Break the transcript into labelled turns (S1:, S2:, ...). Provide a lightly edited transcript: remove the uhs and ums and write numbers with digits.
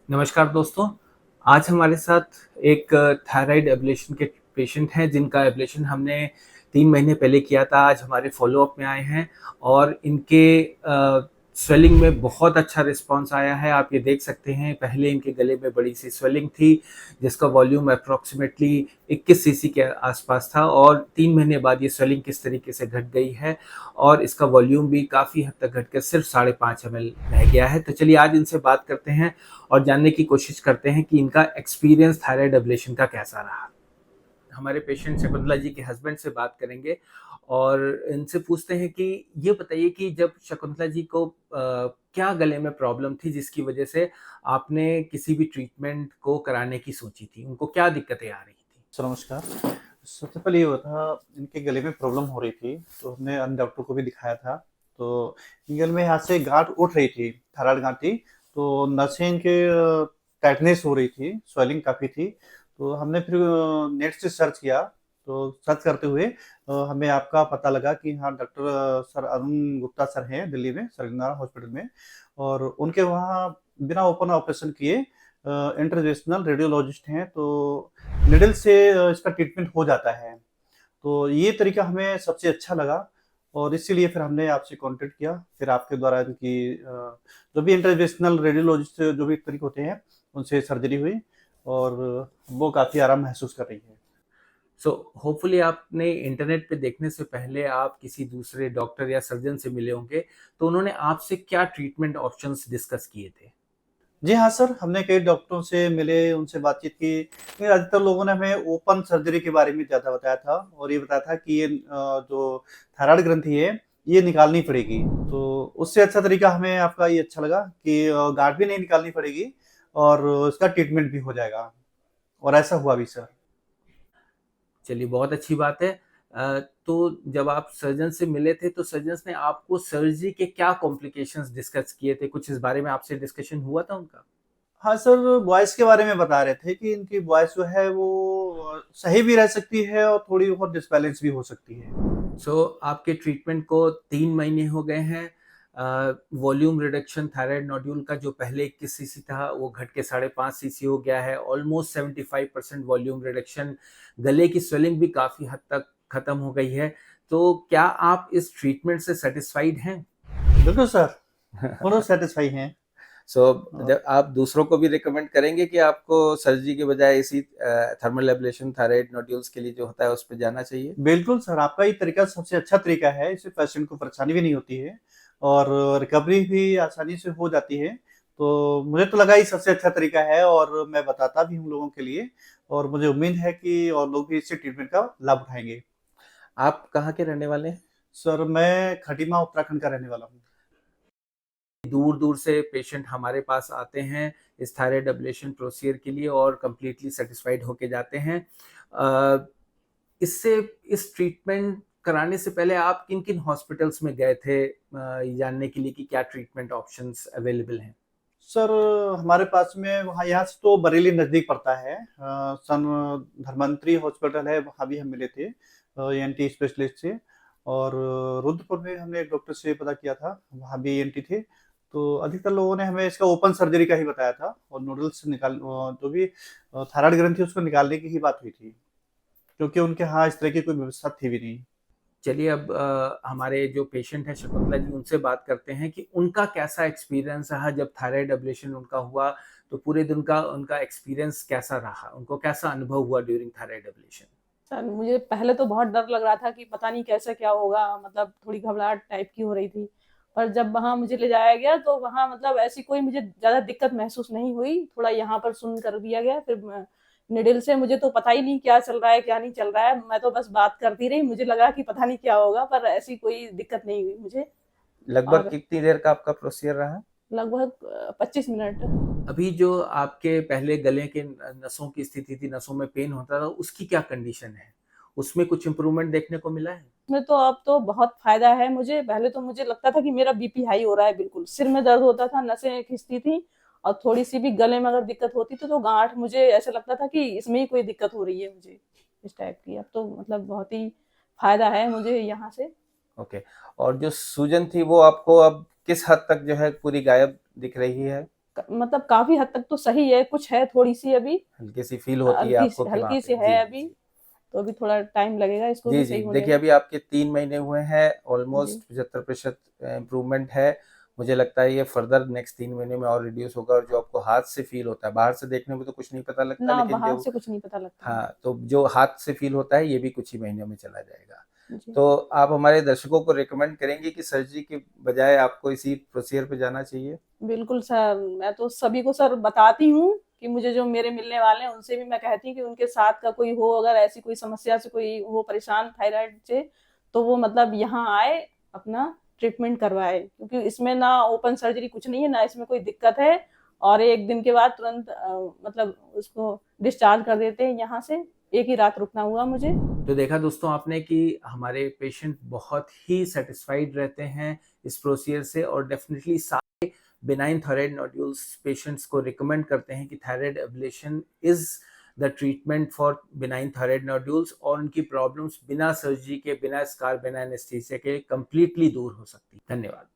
S1: नमस्कार दोस्तों। आज हमारे साथ एक थायराइड एब्लेशन के पेशेंट हैं जिनका एब्लेशन हमने 3 महीने पहले किया था। आज हमारे फ़ॉलो-अप में आए हैं और इनके स्वेलिंग में बहुत अच्छा रिस्पॉन्स आया है। आप ये देख सकते हैं, पहले इनके गले में बड़ी-सी स्वेलिंग थी जिसका वॉल्यूम अप्रॉक्सिमेटली 21 सीसी के आसपास था और 3 महीने बाद ये स्वेलिंग किस तरीके से घट गई है और इसका वॉल्यूम भी काफ़ी हद तक घट कर सिर्फ 5.5 ml रह गया है। तो चलिए आज इनसे बात करते हैं और जानने की कोशिश करते हैं कि इनका एक्सपीरियंस थायराइड एब्लेशन का कैसा रहा। हमारे पेशेंट शकुंतला जी के हस्बैंड से बात करेंगे और इनसे पूछते हैं कि ये बताइए कि जब शकुंतला जी को क्या गले में प्रॉब्लम थी जिसकी वजह से आपने किसी भी ट्रीटमेंट को कराने की सोची थी? उनको क्या दिक्कतें आ रही थी?
S2: सर नमस्कार। सबसे पहले ये हुआ था, इनके गले में प्रॉब्लम हो रही थी, तो हमने अन्य डॉक्टर को भी दिखाया था। तो इनके गले में यहाँ से गाँठ उठ रही थी, थायराइड गाँठ थी, तो नसें इनके टाइटनेस हो रही थी, स्वेलिंग काफ़ी थी। तो हमने फिर नेट से सर्च किया, तो सर्च करते हुए हमें आपका पता लगा कि हाँ, doctor sir Arun Gupta sir हैं दिल्ली में, सरगना हॉस्पिटल में और उनके वहाँ बिना ओपन ऑपरेशन किए इंटरवेंशनल रेडियोलॉजिस्ट हैं, तो निडल से इसका ट्रीटमेंट हो जाता है। तो ये तरीका हमें सबसे अच्छा लगा और इसीलिए फिर हमने आपसे कॉन्टैक्ट किया। फिर आपके द्वारा इनकी जो भी इंटरवेंशनल रेडियोलॉजिस्ट जो भी तरीके होते हैं, उनसे सर्जरी हुई और वो काफ़ी आराम महसूस कर रही है।
S1: सो होपफुली आपने इंटरनेट पे देखने से पहले आप किसी दूसरे डॉक्टर या सर्जन से मिले होंगे, तो उन्होंने आपसे क्या ट्रीटमेंट ऑप्शंस डिस्कस किए थे?
S2: जी हाँ सर, हमने कई डॉक्टरों से मिले, उनसे बातचीत की। लेकिन अधिकतर लोगों ने हमें ओपन सर्जरी के बारे में ज़्यादा बताया था और ये बताया था कि ये जो थायराइड ग्रंथि है, ये निकालनी पड़ेगी। तो उससे अच्छा तरीका हमें आपका ये अच्छा लगा कि गाँठ भी नहीं निकालनी पड़ेगी और उसका ट्रीटमेंट भी हो जाएगा और ऐसा हुआ भी सर।
S1: चलिए बहुत अच्छी बात है। तो जब आप सर्जन से मिले थे तो सर्जन्स ने आपको सर्जरी के क्या कॉम्प्लिकेशंस डिस्कस किए थे? कुछ इस बारे में आपसे डिस्कशन हुआ था उनका?
S2: हाँ सर, वॉइस के बारे में बता रहे थे कि इनकी वॉइस जो है वो सही भी रह सकती है और थोड़ी बहुत डिसबैलेंस भी हो सकती है।
S1: सो आपके ट्रीटमेंट को 3 महीने हो गए हैं। वॉल्यूम रिडक्शन थायराइड नोड्यूल का जो पहले 21 सीसी था वो घट के 5.5 सीसी हो गया है। ऑलमोस्ट 75% वॉल्यूम रिडक्शन, गले की स्वेलिंग भी काफ़ी हद तक खत्म हो गई है। तो क्या आप इस ट्रीटमेंट से सैटिस्फाइड हैं?
S2: बिल्कुल सर, पूर्ण सैटिस्फाई हैं।
S1: सो
S2: अ,
S1: जब आप दूसरों को भी रिकमेंड करेंगे कि आपको सर्जरी के बजाय इसी थर्मल एब्लेशन थायराइड नोड्यूल्स के लिए जो होता है उस पे जाना चाहिए?
S2: बिल्कुल सर, आपका ये तरीका सबसे अच्छा तरीका है, इससे पेशेंट को परेशानी भी नहीं होती है और रिकवरी भी आसानी से हो जाती है। तो मुझे तो लगा ये सबसे अच्छा तरीका है और मैं बताता भी हूँ लोगों के लिए और मुझे उम्मीद है कि और लोग भी इससे ट्रीटमेंट का लाभ उठाएँगे।
S1: आप कहाँ के रहने वाले हैं?
S2: सर, मैं खटीमा उत्तराखंड का रहने वाला हूँ।
S1: दूर-दूर से पेशेंट हमारे पास आते हैं इस थायराइड एब्लेशन प्रोसीजर के लिए और कंप्लीटली सैटिस्फाइड होके जाते हैं। अ, इससे इस ट्रीटमेंट कराने से पहले आप किन-किन हॉस्पिटल्स में गए थे ये जानने के लिए कि क्या ट्रीटमेंट ऑप्शंस अवेलेबल हैं?
S2: सर, हमारे पास में वहाँ यहाँ से तो बरेली नज़दीक पड़ता है। सन धन्वंतरी हॉस्पिटल है, वहाँ भी हम मिले थे ईएनटी स्पेशलिस्ट से और रुद्रपुर में हमने एक डॉक्टर से पता किया था, वहाँ भी ईएनटी थे। तो अधिकतर लोगों ने हमें इसका ओपन सर्जरी का ही बताया था और नूडल्स जो भी थायराइड ग्रंथि उसको निकालने की ही बात हुई थी, क्योंकि उनके यहाँ इस तरह की कोई व्यवस्था थी भी नहीं।
S1: चलिए अब हमारे जो पेशेंट हैं शकुंतला जी उनसे बात करते हैं कि उनका कैसा एक्सपीरियंस रहा जब थायराइड एब्लेशन उनका हुआ, तो पूरे दिन का उनका एक्सपीरियंस कैसा रहा? उनको कैसा अनुभव हुआ ड्यूरिंग थायराइड एब्लेशन?
S3: सर, मुझे पहले तो बहुत डर लग रहा था कि पता नहीं कैसे क्या होगा, मतलब थोड़ी घबराहट टाइप की हो रही थी। पर जब वहाँ मुझे ले जाया गया तो वहाँ मतलब ऐसी कोई मुझे ज़्यादा दिक्कत महसूस नहीं हुई। थोड़ा यहाँ पर सुन्न कर दिया गया, फिर निडल से मुझे तो पता ही नहीं क्या चल रहा है, क्या नहीं चल रहा है। मैं तो बस बात करती रही, मुझे लगा कि पता नहीं क्या होगा, पर ऐसी कोई दिक्कत नहीं हुई मुझे।
S1: लगभग
S3: और
S1: कितनी देर का आपका प्रोसीजर रहा?
S3: लगभग 25 मिनट।
S1: अभी जो आपके पहले गले के नसों की स्थिति थी, नसों में पेन होता था, उसकी क्या कंडीशन है? उसमें कुछ इम्प्रूवमेंट देखने को मिला है?
S3: में तो अब तो बहुत फ़ायदा है मुझे। पहले तो मुझे लगता था कि मेरा बीपी हाई हो रहा है बिल्कुल। सिर में दर्द होता था, नसें खिंचती थी और थोड़ी-सी भी गले में अगर दिक्कत होती थी तो गाँठ मुझे ऐसा लगता था कि इसमें ही कोई दिक्कत हो रही है मुझे, इस टाइप की। अब तो मतलब बहुत ही फ़ायदा है मुझे यहाँ से।
S1: ओके। और जो सूजन थी वो आपको अब किस हद तक जो है पूरी गायब दिख रही है?
S3: मतलब काफी हद तक तो सही है, कुछ है थोड़ी सी अभी,
S1: हल्की सी फील होती है आपको कि वहाँ
S3: हल्की
S1: पे
S3: सी है
S1: जी
S3: अभी,
S1: जी
S3: तो अभी थोड़ा टाइम लगेगा इसको
S1: जी
S3: भी
S1: जी
S3: सही होने
S1: देखिए
S3: में।
S1: अभी आपके 3 महीने हुए हैं,
S3: जी
S1: ऑलमोस्ट 75% इम्प्रूवमेंट है। मुझे लगता है ये फर्दर नेक्स्ट 3 महीने में और रिड्यूस होगा, और जो आपको हाथ से फील होता है, बाहर से देखने में तो कुछ नहीं पता लगता,
S3: ना,
S1: लेकिन
S3: बाहर
S1: जो
S3: से कुछ नहीं पता लगता है।
S1: हाँ, तो जो हाथ से फील होता है ये भी कुछ ही महीनों में चला जाएगा।
S3: जी
S1: तो आप हमारे दर्शकों को रिकमेंड करेंगे कि सर्जरी के बजाय आपको इसी प्रोसीजर पे जाना चाहिए?
S3: बिल्कुल सर, मैं तो सभी को सर बताती हूँ कि मुझे जो मेरे मिलने वाले हैं उनसे भी मैं कहती हूँ कि उनके साथ का कोई हो, अगर ऐसी कोई समस्या से कोई हो परेशान थायराइड से, तो वो मतलब यहाँ आए, अपना ट्रीटमेंट करवाए, क्योंकि इसमें ना ओपन सर्जरी कुछ नहीं है, ना इसमें कोई दिक्कत है, और 1 दिन के बाद तुरंत मतलब उसको डिस्चार्ज कर देते हैं यहाँ से। एक ही रात रुकना हुआ मुझे।
S1: तो देखा दोस्तों आपने कि हमारे पेशेंट बहुत ही सेटिस्फाइड रहते हैं इस प्रोसीजर से, और डेफिनेटली सारे बिनाइन थायराइड नोड्यूल्स पेशेंट्स को रिकमेंड करते हैं कि thyroid ablation is the treatment for benign thyroid nodules, और उनकी प्रॉब्लम्स बिना सर्जरी के, बिना स्कार, बिना एनेस्थीसिया के कंप्लीटली दूर हो सकती है। धन्यवाद।